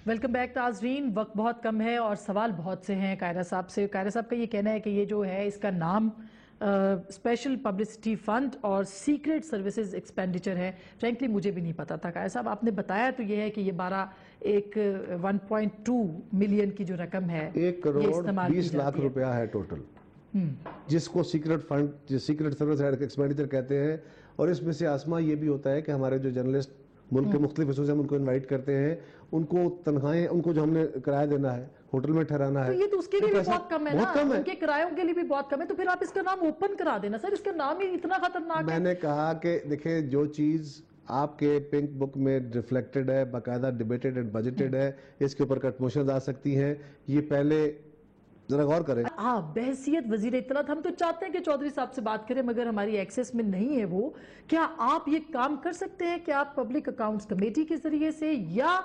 Welcome back ناظرین. وقت بہت کم ہے اور سوال بہت سے ہیں قاہرہ صاحب سے. قاہرہ صاحب کا یہ کہنا ہے کہ یہ جو ہے اس کا نام اسپیشل پبلسٹی فنڈ اور سیکریٹ سروسز ایکسپینڈیچر ہے. فرینکلی مجھے بھی نہیں پتا تھا. قاہرہ صاحب آپ نے بتایا تو یہ ہے کہ یہ 1.2 ملین کی جو رقم ہے 1 کروڑ 20 لاکھ روپیہ ہے ٹوٹل, جس کو secret fund secret service expenditure کہتے ہیں. اور اس میں سے آسما یہ بھی ہوتا ہے کہ ہمارے جو جرنلسٹ ملک کے مختلف حصوں سے ہم ان کو انوائٹ کرتے ہیں, ان کو تنخواہیں, ان کو جو ہم نے کرایہ دینا ہے, ہوٹل میں ٹھہرانا ہے, تو یہ تو اس کے لیے بھی بہت کم ہے نا, ان کے کرایوں کے لیے بھی بہت کم ہے. تو پھر آپ اس کا نام اوپن کرا دینا سر, اس کا نام ہی اتنا خطرناک ہے. میں نے کہا کہ دیکھیں جو چیز آپ کے پنک بک میں ریفلیکٹڈ ہے, باقاعدہ ڈیبیٹڈ اینڈ بجٹڈ ہے, اس کے اوپر کٹموشنز آ سکتی ہیں. یہ پہلے ذرا غور کریں. بحیثیت وزیر اطلاعات ہم تو چاہتے ہیں کہ چودھری صاحب سے بات کریں, مگر ہماری ایکسیس میں نہیں ہے وہ. کیا آپ یہ کام کر سکتے ہیں کہ آپ پبلک اکاؤنٹس کمیٹی کے ذریعے سے یا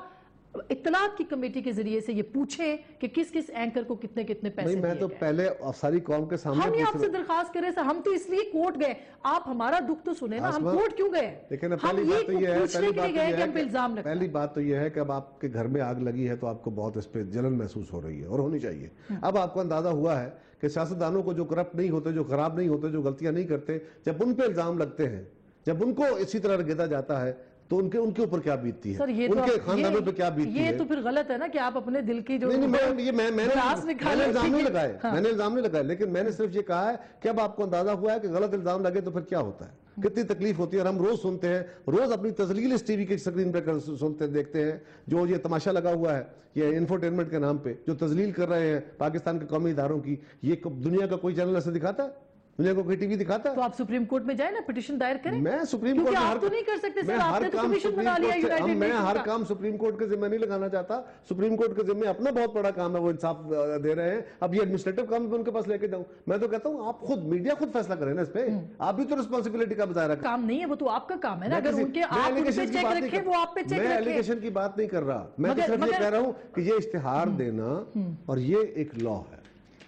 اطلاعات کی کمیٹی کے ذریعے سے یہ پوچھیں کہ کس کس اینکر کو کتنے کتنے پیسے دیے گئے؟ میں تو پہلے ساری قوم کے سامنے ہم یہ آپ سے درخواست کریں سر, ہم تو اس لیے کورٹ گئے, آپ ہمارا دکھ تو سنیں نا, ہم کورٹ کیوں گئے؟ لیکن ہم یہ پوچھنے کے لیے گئے کہ ہم پہ الزام لگتا ہے. پہلی بات تو یہ ہے کہ اب آپ کے گھر میں آگ لگی ہے تو آپ کو بہت اس پہ جلن محسوس ہو رہی ہے, اور ہونی چاہیے. اب آپ کو اندازہ ہوا ہے کہ سیاستدانوں کو جو کرپٹ نہیں ہوتے, جو خراب نہیں ہوتے, جو غلطیاں نہیں کرتے, جب ان پہ الزام لگتے ہیں, جب ان کو اسی طرح رگیدا جاتا ہے, تو ان کے اوپر کیا بیتتی ہے, ان کے خاندانوں پہ کیا بیتتی ہے. یہ تو پھر غلط ہے نا کہ آپ اپنے دل کی جو میں نے الزام نہیں لگائے, میں نے الزام نہیں لگائے, لیکن میں نے صرف یہ کہا ہے کہ اب آپ کو اندازہ ہوا ہے کہ غلط الزام لگے تو پھر کیا ہوتا ہے, کتنی تکلیف ہوتی ہے. اور ہم روز سنتے ہیں, روز اپنی تذلیل اس ٹی وی کی سکرین پہ سنتے دیکھتے ہیں, جو یہ تماشا لگا ہوا ہے یہ انفوٹینمنٹ کے نام پہ جو تذلیل کر رہے ہیں پاکستان کے قومی اداروں کی. یہ دنیا کا کوئی چینل ایسے دکھاتا ہے, دنیا کو کوئی ٹی وی دکھاتا ہے؟ تو آپ سپریم کورٹ میں جائیں نا, پٹیشن دائر کریں. میں سپریم کورٹ آپ تو نہیں کر سکتے سر, آپ نے تو کمیشن بنا لیا یونائیٹڈ نیشن کا. میں ہر کام سپریم کورٹ کے ذمہ نہیں لگانا چاہتا. سپریم کورٹ کے ذمہ اپنا بہت بڑا کام ہے, وہ انصاف دے رہے ہیں. اب یہ ایڈمنسٹریٹو کام بھی ان کے پاس لے کے جاؤں, میں تو کہتا ہوں آپ خود میڈیا خود فیصلہ کریں نا اس پہ. آپ بھی تو رسپانسبلٹی کا مظاہرہ کریں. کام نہیں ہے وہ تو آپ کا کام ہے نا, اگر ان کے آپ ان پہ چیک رکھیں وہ آپ پہ چیک رکھیں. میں ایلیگیشن کی بات نہیں کر رہا, میں تو صرف یہ کہہ رہا ہوں کہ یہ اشتہار دینا اور یہ ایک لا ہے,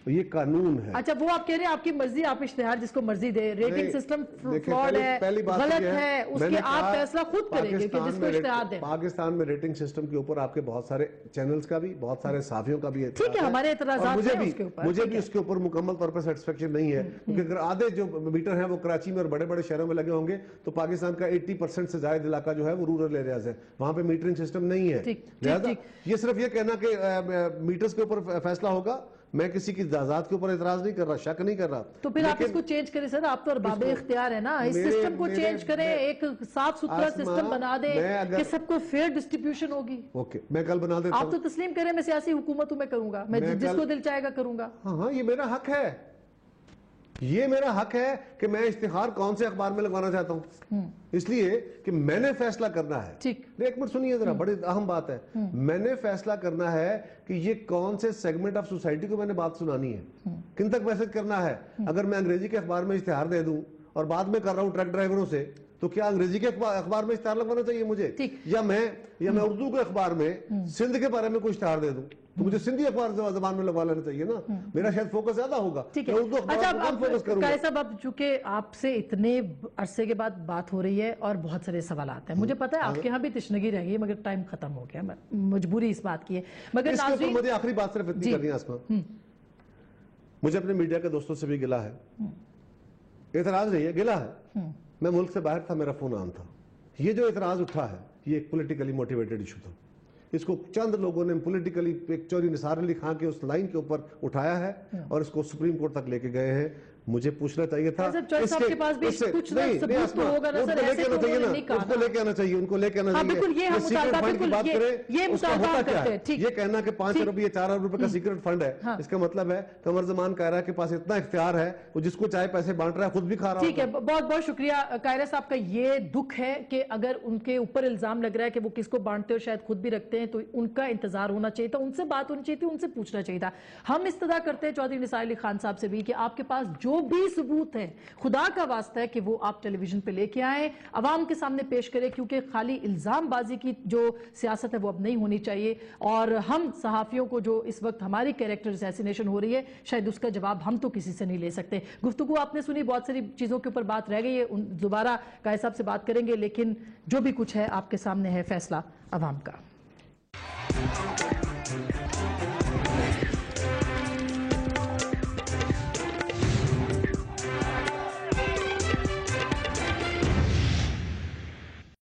یہ قانون ہے. اچھا وہ آپ کہہ رہے ہیں آپ کی مرضی, آپ اشتہار جس کو مرضی دے, ریٹنگ سسٹم فراڈ ہے, غلط ہے, اس کے آپ فیصلہ خود کریں گے کہ جس کو اشتہار دیں. پاکستان میں ریٹنگ سسٹم کے اوپر آپ کے بہت سارے چینلز کا بھی, بہت سارے صحافیوں کا بھی ٹھیک ہے, ہمارے اعتراضات ہیں اس کے اوپر. مجھے بھی اس کے اوپر مکمل طور پر سیٹسفیکشن نہیں ہے, کیونکہ اگر آدھے جو میٹر ہیں وہ کراچی میں اور بڑے بڑے شہروں میں لگے ہوں گے تو پاکستان کا 80% سے زائد علاقہ جو ہے وہ رورل ایریاز ہے, وہاں پہ میٹرنگ سسٹم نہیں ہے. لہذا یہ صرف یہ کہنا کہ میٹرز کے اوپر فیصلہ ہوگا, میں کسی کی ذات کے اوپر اعتراض نہیں کر رہا, شک نہیں کر رہا. تو پھر آپ اس کو چینج کریں سر, آپ تو ارباب اختیار ہے نا, اس سسٹم کو چینج کریں, ایک صاف ستھرا سسٹم بنا دیں کہ سب کو فیئر ڈسٹریبیوشن ہوگی. اوکے, میں کل بنا دیتا ہوں. آپ تو تسلیم کریں میں سیاسی حکومت ہوں, میں کروں گا, میں جس کو دل چاہے گا کروں گا. ہاں یہ میرا حق ہے, یہ میرا حق ہے کہ میں اشتہار کون سے اخبار میں لگوانا چاہتا ہوں, اس لیے کہ میں نے فیصلہ کرنا ہے. ایک منٹ سنیے ذرا, بڑی اہم بات ہے. میں نے فیصلہ کرنا ہے کہ یہ کون سے سیگمنٹ آف سوسائٹی کو میں نے بات سنانی ہے, کن تک میسج کرنا ہے. اگر میں انگریزی کے اخبار میں اشتہار دے دوں اور بعد میں کر رہا ہوں ٹرک ڈرائیوروں سے, تو کیا انگریزی کے اخبار میں اشتہار لگوانا چاہیے مجھے, یا میں اردو کے اخبار میں سندھ کے بارے میں کوئی اشتہار دے دوں تو مجھے سندھی اخبار زبان میں لگوا لینا چاہیے نا, میرا شاید فوکس زیادہ ہوگا. اردو اخبار فوکس کروں گا. صاحب اب چونکہ آپ سے اتنے عرصے کے بعد بات ہو رہی ہے اور بہت سارے سوالات ہیں, مجھے پتا ہے آپ کے ہاں بھی تشنگی رہ گئی, مگر ٹائم ختم ہو گیا, مجبوری اس بات کی ہے. مگر ناظرین مجھے آخری بات صرف اتنی کرنی ہے آسما, مجھے اپنے میڈیا کے دوستوں سے بھی گلا ہے, اعتراض نہیں ہے, گلا ہے. میں ملک سے باہر تھا, میرا فون آن تھا. یہ جو اعتراض اٹھا ہے یہ ایک پولیٹیکلی موٹیویٹڈ ایشو تھا, اس کو چند لوگوں نے پولیٹیکلی ایک چوری نثار علی خان کے اس لائن کے اوپر اٹھایا ہے اور اس کو سپریم کورٹ تک لے کے گئے ہیں. مجھے پوچھنا چاہیے تھا, ان کو لے کے آنا چاہیے, ان کو لے کے آنا چاہیے. یہ کہنا کہ 5 ارب یا 4 ارب روپے کا سیکرٹ فنڈ ہے, اس کا مطلب ہے قمر زمان قاہرہ کے پاس اتنا اختیار ہے, وہ جس کو چاہے پیسے بانٹ رہا ہے, خود بھی کھا رہا ہے. ٹھیک ہے, بہت بہت شکریہ. قاہرہ صاحب کا یہ دکھ ہے کہ اگر ان کے اوپر الزام لگ رہا ہے کہ وہ کس کو بانٹتے اور شاید خود بھی رکھتے ہیں, تو ان کا انتظار ہونا چاہیے تھا, ان سے بات ہونی چاہیے تھی, ان سے پوچھنا چاہیے تھا. ہم استدعا کرتے ہیں چودھری نثار علی خان صاحب سے بھی کہ آپ کے پاس جو جو بھی ثبوت ہے خدا کا واسطہ ہے کہ وہ آپ ٹیلی ویژن پہ لے کے آئیں, عوام کے سامنے پیش کریں, کیونکہ خالی الزام بازی کی جو سیاست ہے وہ اب نہیں ہونی چاہیے. اور ہم صحافیوں کو جو اس وقت ہماری کیریکٹر اسیسینیشن ہو رہی ہے, شاید اس کا جواب ہم تو کسی سے نہیں لے سکتے. گفتگو آپ نے سنی, بہت ساری چیزوں کے اوپر بات رہ گئی ہے, دوبارہ قائد صاحب سے بات کریں گے, لیکن جو بھی کچھ ہے آپ کے سامنے ہے فیصلہ عوام کا.